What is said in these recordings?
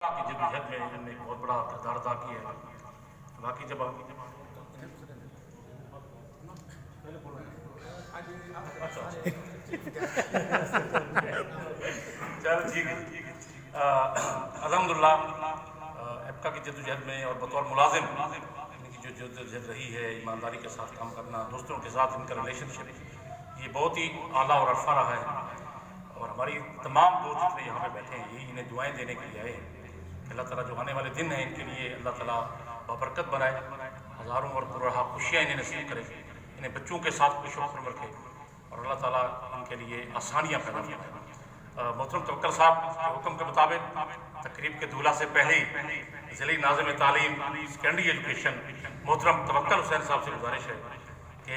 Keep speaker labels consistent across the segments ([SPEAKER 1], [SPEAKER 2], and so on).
[SPEAKER 1] کی جدوجہد میں انہوں نے بہت بڑا کردار ادا کیا ہے. باقی جب چل ٹھیک ہے. الحمدللہ ایپکا کی جدوجہد میں اور بطور ملازم ان کی جو جدوجہد رہی ہے، ایمانداری کے ساتھ کام کرنا، دوستوں کے ساتھ ان کا ریلیشن شپ، یہ بہت ہی اعلیٰ اور عرفہ رہا ہے. اور ہماری تمام دوست جتنے یہاں پہ بیٹھے ہیں یہی انہیں دعائیں دینے کے لیے آئے ہیں کہ اللہ تعالیٰ جو آنے والے دن ہیں ان کے لیے اللہ تعالیٰ بابرکت بنائے، ہزاروں اور پررہا خوشیاں انہیں نصیب کرے، انہیں بچوں کے ساتھ خوش و خرم رکھے اور اللہ تعالیٰ ان کے لیے آسانیاں پیدا فرمائے. محترم توکل صاحب کے حکم کے مطابق تقریب کے دولہا سے پہلے ہی ضلعی ناظم تعلیم سیکنڈری ایجوکیشن محترم توکل حسین صاحب سے گزارش ہے کہ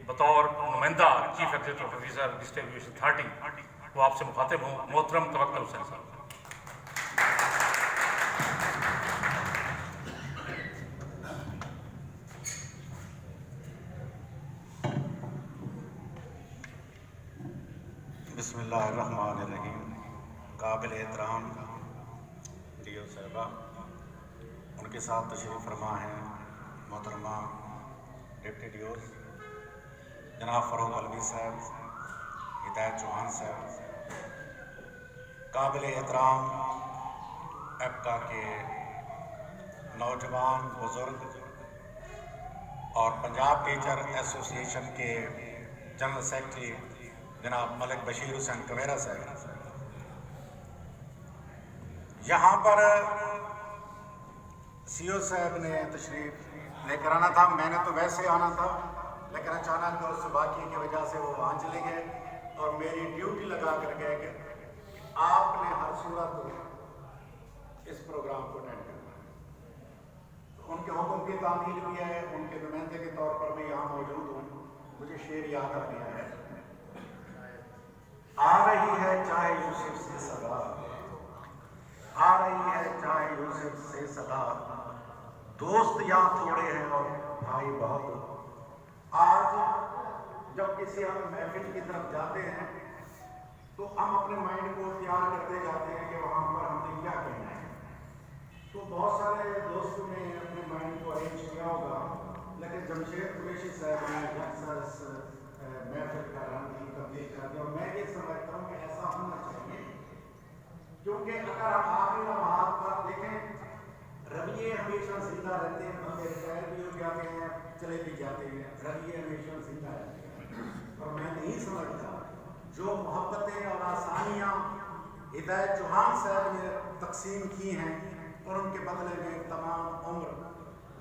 [SPEAKER 1] بطور نمائندہ chief executive officer district education authority وہ آپ سے مخاطب ہوں. محترم توکل حسین صاحب.
[SPEAKER 2] بسم اللہ الرحمن الرحیم. قابل احترام ڈیو صاحبہ، ان کے ساتھ تشریف فرما ہیں محترمہ ڈپٹی ڈیوز جناب فروغ علوی صاحب، ہدایت چوہان صاحب، قابل احترام ایپکا کے نوجوان بزرگ اور پنجاب ٹیچر ایسوسی ایشن کے جنرل سیکرٹری جناب ملک بشیر حسین کمیرہ صاحب. یہاں پر سی او صاحب نے تشریف لے کر آنا تھا، میں نے تو ویسے آنا تھا لیکن اچانک دوست باقی کی وجہ سے وہ وہاں چلے گئے اور میری ڈیوٹی لگا کر گئے کہ آپ نے ہر صورت اس پروگرام کو اٹینڈ کرنا ہے. ان کے حکم کی تعمیل کیا ہے، ان کے نمائندے کے طور پر میں یہاں موجود ہوں. مجھے شعر یاد آ گیا ہے، آ رہی ہے چاہے یوسف سے صدا، آ رہی ہے چاہے یوسف سے صدا، دوست یہاں تھوڑے ہیں اور بھائی بہت. آج جب کسی ہم محفل کی طرف جاتے ہیں تو ہم اپنے مائنڈ کو تیار کرتے جاتے ہیں کہ وہاں پر ہم نے کیا کہنا ہے. تو بہت سارے دوستوں نے اپنے مائنڈ کو ارینج کیا ہوگا، لیکن جمشید قریشی صاحب نے اکثر محفل کا رنگ کی تبدیل کر دیا. اور میں یہ سمجھتا ہوں کہ ایسا ہونا چاہیے، کیونکہ اگر ہم آخری لمحات پر دیکھیں رویے ہمیشہ زندہ رہتے ہیں. بندے ریٹائر بھی ہو جاتے ہیں، چلے بھی جاتے ہیں، رویے ہمیشہ زندہ رہتے ہیں. اور میں نہیں سمجھتا جو محبتیں اور آسانیاں ہدایت چوہان صاحب نے تقسیم کی ہیں اور ان کے بدلے میں تمام عمر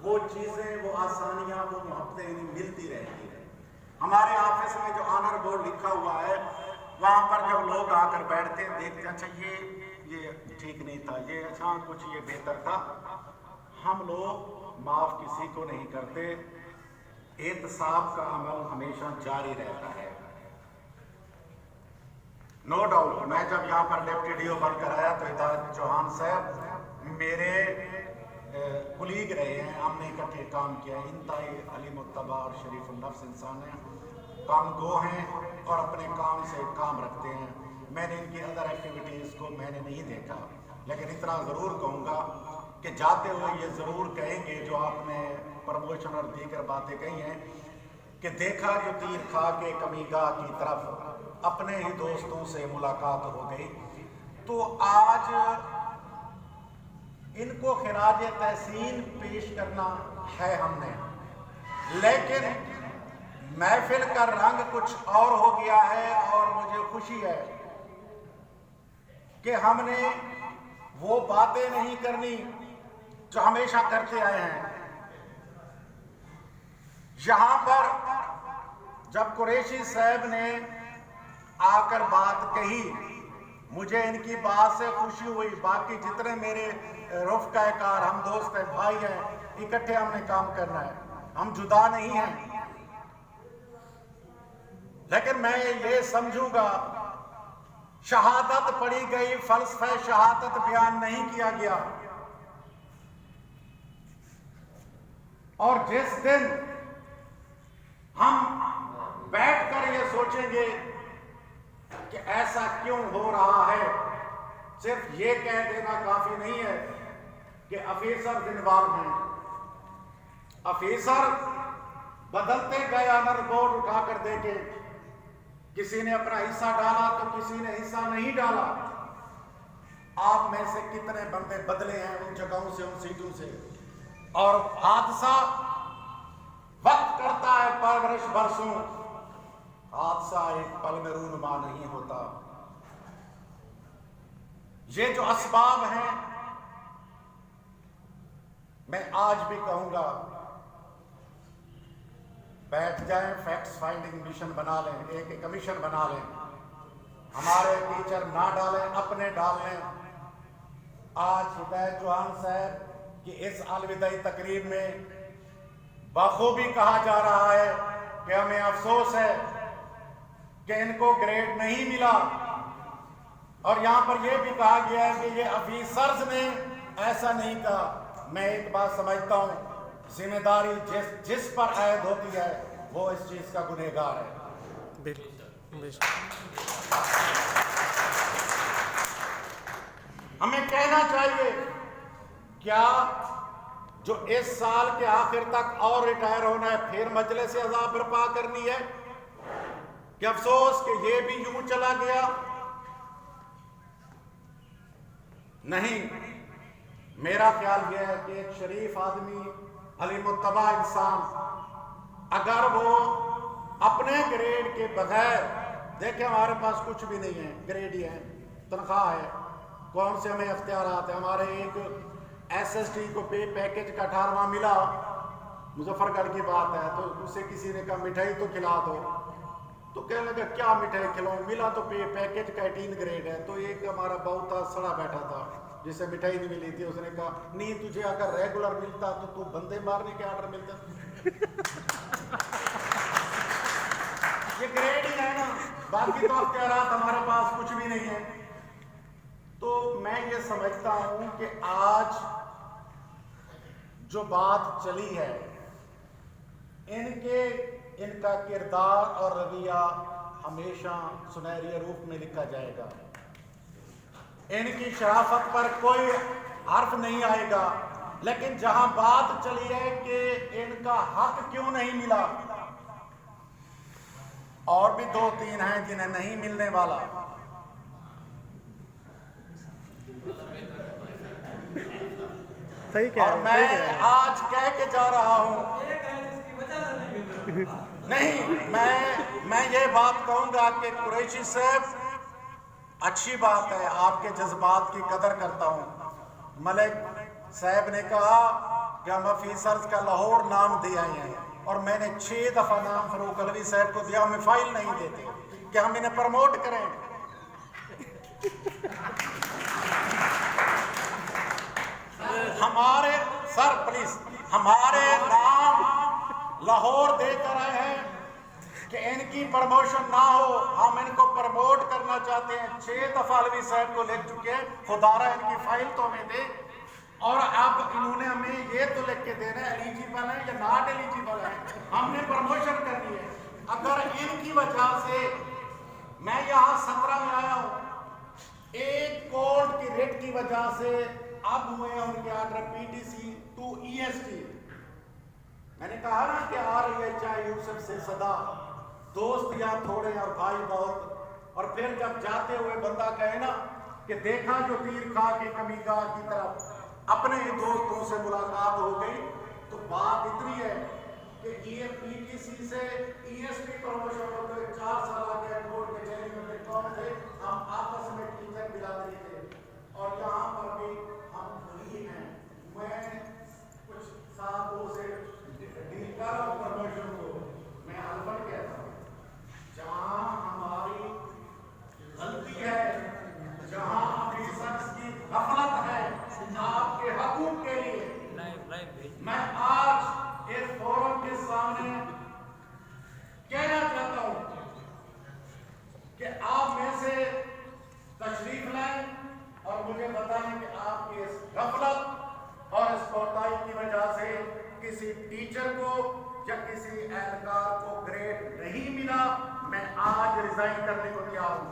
[SPEAKER 2] وہ چیزیں، وہ آسانیاں، وہ محبتیں ملتی رہتی ہیں. ہمارے آفس میں جو آنر بورڈ لکھا ہوا ہے وہاں پر جب لوگ آ کر بیٹھتے ہیں دیکھتے ہیں اچھا یہ ٹھیک نہیں تھا، یہ اچھا کچھ یہ بہتر تھا. ہم لوگ معاف کسی کو نہیں کرتے. احتساب کا عمل ہمیشہ جاری رہتا ہے. نو ڈاؤٹ میں جب یہاں پر ڈپٹی ڈی او بن کر آیا تو ہدایت چوہان صاحب میرے کلیگ رہے ہیں، ہم نے اکٹھے کام کیا ہے. انتہائی علیم الطبع اور شریف النفس انسان ہیں، کام گو ہیں اور اپنے کام سے کام رکھتے ہیں. میں نے ان کی ادر ایکٹیویٹیز کو میں نے نہیں دیکھا، لیکن اتنا ضرور کہوں گا کہ جاتے ہوئے یہ ضرور کہیں گے جو آپ نے پروموشن اور دیگر باتیں کہی ہیں کہ دیکھا جو تیر کھا کے کمیگاہ کی طرف اپنے ہی دوستوں سے ملاقات ہو گئی. تو آج ان کو خراج تحسین پیش کرنا ہے ہم نے، لیکن محفل کا رنگ کچھ اور ہو گیا ہے. اور مجھے خوشی ہے کہ ہم نے وہ باتیں نہیں کرنی جو ہمیشہ کرتے آئے ہیں. یہاں پر جب قریشی صاحب نے آ کر بات کہی مجھے ان کی بات سے خوشی ہوئی. باقی جتنے میرے رفقائے کار، ہم دوست ہیں، بھائی ہیں، اکٹھے ہم نے کام کرنا ہے، ہم جدا نہیں ہیں. لیکن میں یہ سمجھوں گا شہادت پڑھی گئی، فلسفہ شہادت بیان نہیں کیا گیا. اور جس دن ہم بیٹھ کر یہ سوچیں گے کہ ایسا کیوں ہو رہا ہے، صرف یہ کہہ دینا کافی نہیں ہے کہ آفیسر انوالو ہیں. آفیسر بدلتے گئے آنر بورڈ اٹھا کر دے کے کسی نے اپنا حصہ ڈالا تو کسی نے حصہ نہیں ڈالا. آپ میں سے کتنے بندے بدلے ہیں ان جگہوں سے، ان سیٹوں سے. اور حادثہ وقت کرتا ہے پرورش برسوں، حادثہ ایک پل میں رونما نہیں ہوتا. یہ جو اسباب ہیں، میں آج بھی کہوں گا بیٹھ جائیں، فیکٹس فائنڈنگ مشن بنا لیں، ایک کمیشن بنا لیں. ہمارے ٹیچر نہ ڈالیں، اپنے ڈال لیں. آج ہدایت چوہان صاحب کی اس الوداعی تقریب میں بخوبی کہا جا رہا ہے کہ ہمیں افسوس ہے کہ ان کو گریڈ نہیں ملا. اور یہاں پر یہ بھی کہا گیا ہے کہ یہ آفیسرز نے ایسا نہیں کہا. میں ایک بات سمجھتا ہوں، ذمہ داری جس پر عائد ہوتی ہے وہ اس چیز کا گنہگار ہے. ہمیں کہنا چاہیے کیا جو اس سال کے آخر تک اور ریٹائر ہونا ہے پھر مجلس اعضاء برپا کرنی ہے؟ کہ افسوس کہ یہ بھی یوں چلا گیا؟ نہیں، میرا خیال یہ ہے کہ ایک شریف آدمی، علیم الطبع انسان، اگر وہ اپنے گریڈ کے بغیر، دیکھیں ہمارے پاس کچھ بھی نہیں ہے، گریڈ ہی ہے، تنخواہ ہے، کون سے ہمیں اختیارات ہیں. ہمارے ایک ایس ایس ٹی کو پے پیکج کا 18واں ملا، مظفر گڑھ کی بات ہے، تو اسے کسی نے کہا مٹھائی تو کھلا دو، تو کہنے لگا کیا مٹھائی کھلاؤں، ملا تو پے پیکج کا 18 گریڈ ہے. تو ایک ہمارا بہو تھا، سڑا بیٹھا تھا، جسے مٹھائی نہیں ملی تھی. اس نے کہا نہیں، تجھے اگر ریگولر ملتا تو بندے مارنے کے آرڈر ملتا. یہ گریڈ ہی ہے نا، باقی تو اختیارات ہمارے پاس کچھ بھی نہیں ہے. تو میں یہ سمجھتا ہوں کہ آج جو بات چلی ہے، ان کا کردار اور رویہ ہمیشہ سنہری حروف میں لکھا جائے گا. ان کی شرافت پر کوئی حرف نہیں آئے گا. لیکن جہاں بات چلی ہے کہ ان کا حق کیوں نہیں ملا، اور بھی 2-3 ہیں جنہیں نہیں ملنے والا. اور میں آج کہہ کے جا رہا ہوں، نہیں، میں یہ بات کہوں گا کہ قریشی صاحب، اچھی بات ہے، آپ کے جذبات کی قدر کرتا ہوں. ملک صاحب نے کہا کہ ہم آفیسرز کا لاہور نام دے آئے ہیں، اور میں نے 6 دفعہ نام فاروق علوی صاحب کو دیا. ہمیں فائل نہیں دیتے کہ ہم انہیں پروموٹ کریں. ہمارے سر پلیز، ہمارے نام لاہور دے کر آئے ہیں کہ ان کی پرموشن نہ ہو. ہم ان کو پرموٹ کرنا چاہتے ہیں. 6 دفعہ علوی صاحب کو لکھ چکے ہیں، خدا رہا ان کی فائل تو ہمیں دے. اور اب انہوں نے ہمیں یہ تو لکھ کے دینا ہے ایلیجیبل ہے یا ناٹ ایلیجیبل ہے. ہم نے پرموشن کرنی ہے. اگر ان کی وجہ سے میں یہاں 17 میں آیا ہوں، ایک کورٹ کی ریٹ کی وجہ سے اب ہوئے ہیں ان کے آرڈر PTC to EST. میں نے کہا نا کہ آ رہی ہے چاہے یوسف سے صدا، دوست یا تھوڑے اور بھائی بہت. اور پھر جب جاتے ہوئے بندہ کہے نا کہ دیکھا جو تیر کھا کے کمیگار کی طرف اپنے ہی دوستوں سے ملاقات ہو گئی، تو بات اتنی ہے کہ PTC سے EST پروموشن ہو گئے. 4 سال آگے کورٹ کے چیلنج میں کون تھے، ہم آپس میں ٹیچر ملاتے تھے. اور یہاں پر بھی ہم وہی ہیں. میں کچھ ساتھوں سے ڈیل کر رہا ہوں پرموشن کو. میں الفن کہتا ہوں، جہاں ہماری غلطی ہے، جہاں آفیسرز کی غفلت ہے آپ کے حقوق کے لیے، میں آج اس فورم کے سامنے کہنا چاہتا ہوں کہ آپ میں سے تشریف لائیں اور مجھے بتائیں کہ آپ کی اس غفلت اور اس کوتاہی کی وجہ سے کسی ٹیچر کو یا کسی اہلکار کو گریڈ نہیں ملا. میں آج ریزائن کرنے کو تیار ہوں.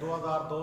[SPEAKER 2] 2002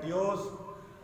[SPEAKER 2] DOs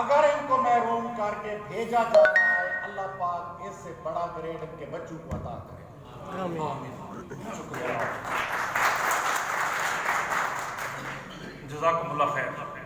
[SPEAKER 2] اگر ان کو محروم کر کے بھیجا جا رہا ہے، اللہ پاک اس سے بڑا گریڈ ان کے بچوں کو عطا کرے۔
[SPEAKER 1] جزاکم اللہ خیر۔